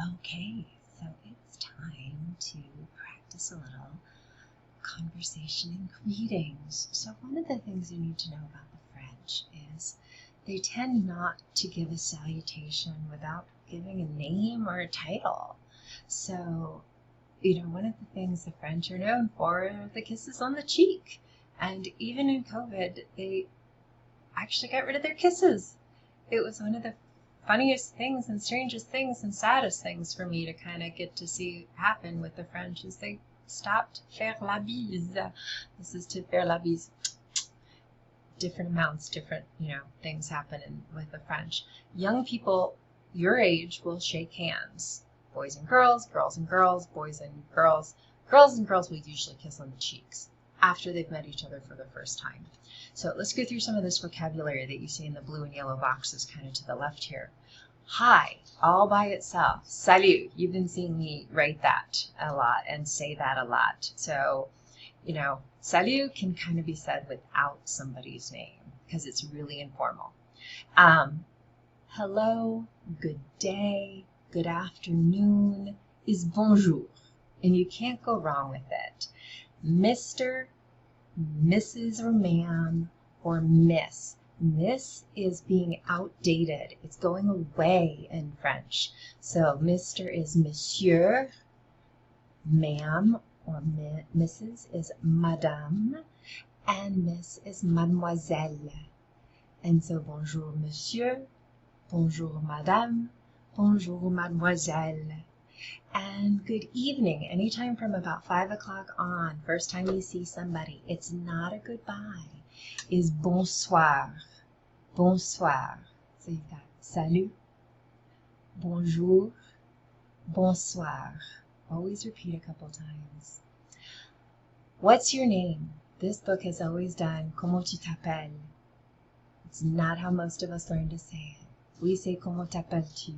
Okay, so it's time to practice a little conversation and greetings. So one of the things you need to know about the French is they tend not to give a salutation without giving a name or a title. So, one of the things the French are known for are the kisses on the cheek. And even in COVID, they actually got rid of their kisses. It was one of the funniest things and strangest things and saddest things for me to kind of get to see happen with the French is they stopped faire la bise. This is to faire la bise. Different amounts, different, things happen with the French. Young people your age will shake hands. Boys and girls, girls and girls, boys and girls. Girls and girls will usually kiss on the cheeks after they've met each other for the first time. So let's go through some of this vocabulary that you see in the blue and yellow boxes kind of to the left here. Hi, all by itself. Salut. You've been seeing me write that a lot and say that a lot. So, salut can kind of be said without somebody's name because it's really informal. Hello, good day, good afternoon is bonjour, and you can't go wrong with it. Mr., Mrs. or ma'am, or miss. Miss is being outdated. It's going away in French. So Mr. is monsieur, ma'am or Mrs. is madame, and miss is mademoiselle. And so bonjour monsieur, bonjour madame, bonjour mademoiselle. And good evening, anytime from about 5 o'clock on, first time you see somebody, it's not a goodbye, is bonsoir, bonsoir. So you've got salut, bonjour, bonsoir. Always repeat a couple times. What's your name? This book has always done comment tu t'appelles. It's not how most of us learn to say it. We say comment t'appelles-tu.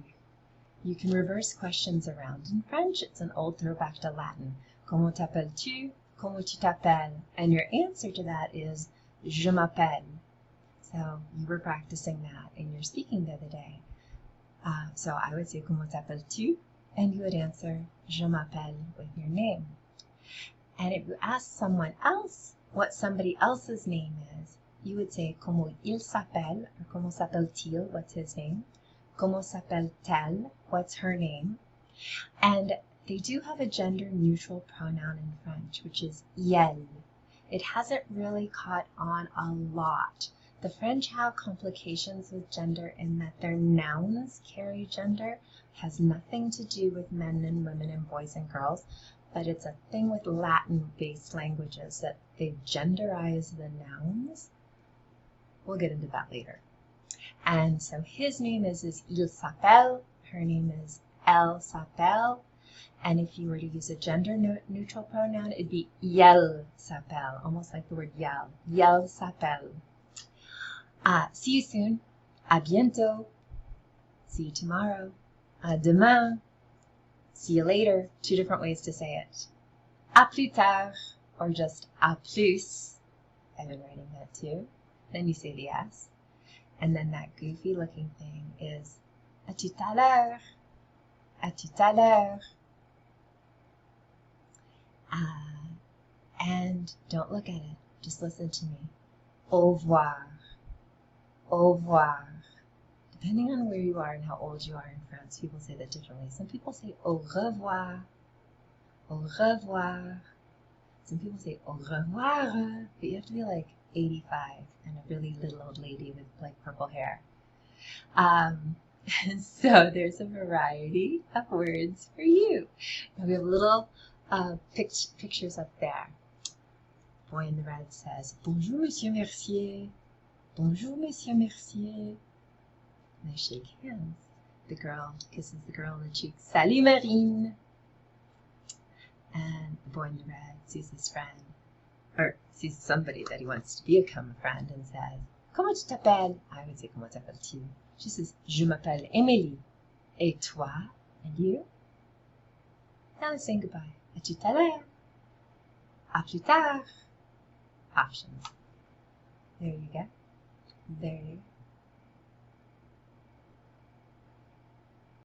You can reverse questions around. In French, it's an old throwback to Latin. Comment t'appelles-tu? Comment tu t'appelles? And your answer to that is je m'appelle. So you were practicing that in your speaking the other day. So I would say comment t'appelles-tu? And you would answer je m'appelle with your name. And if you ask someone else what somebody else's name is, you would say comment il s'appelle or comment s'appelle-t-il? What's his name? Comment s'appelle-t-elle? What's her name? And they do have a gender-neutral pronoun in French, which is elle. It hasn't really caught on a lot. The French have complications with gender in that their nouns carry gender. It has nothing to do with men and women and boys and girls, but it's a thing with Latin-based languages that they genderize the nouns. We'll get into that later. And so his name is il s'appelle, her name is elle s'appelle, and if you were to use a gender-neutral pronoun, it'd be elle s'appelle, almost like the word yell. Elle s'appelle. See you soon. À bientôt. See you tomorrow. À demain. See you later. Two different ways to say it. À plus tard, or just à plus. I've been writing that too. Then you say the S. And then that goofy looking thing is à tout à l'heure, à tout à l'heure. And don't look at it, just listen to me. Au revoir, au revoir. Depending on where you are and how old you are in France, people say that differently. Some people say au revoir, au revoir. Some people say au revoir, but you have to be like 85 and a really little old lady with like purple hair. So there's a variety of words for you. Now we have little pictures up there. Boy in the red says, bonjour, monsieur Mercier. Bonjour, monsieur Mercier. And they shake hands. The girl kisses the girl on the cheek. Salut, Marine. And the boy in the red sees his friend, or sees somebody that he wants to become a friend and says, comment tu t'appelles? I would say, comment t'appelles-tu? She says, je m'appelle Émilie. Et toi? And you? Now let's say goodbye. À tout à l'heure. À plus tard. Options. There you go. There you go.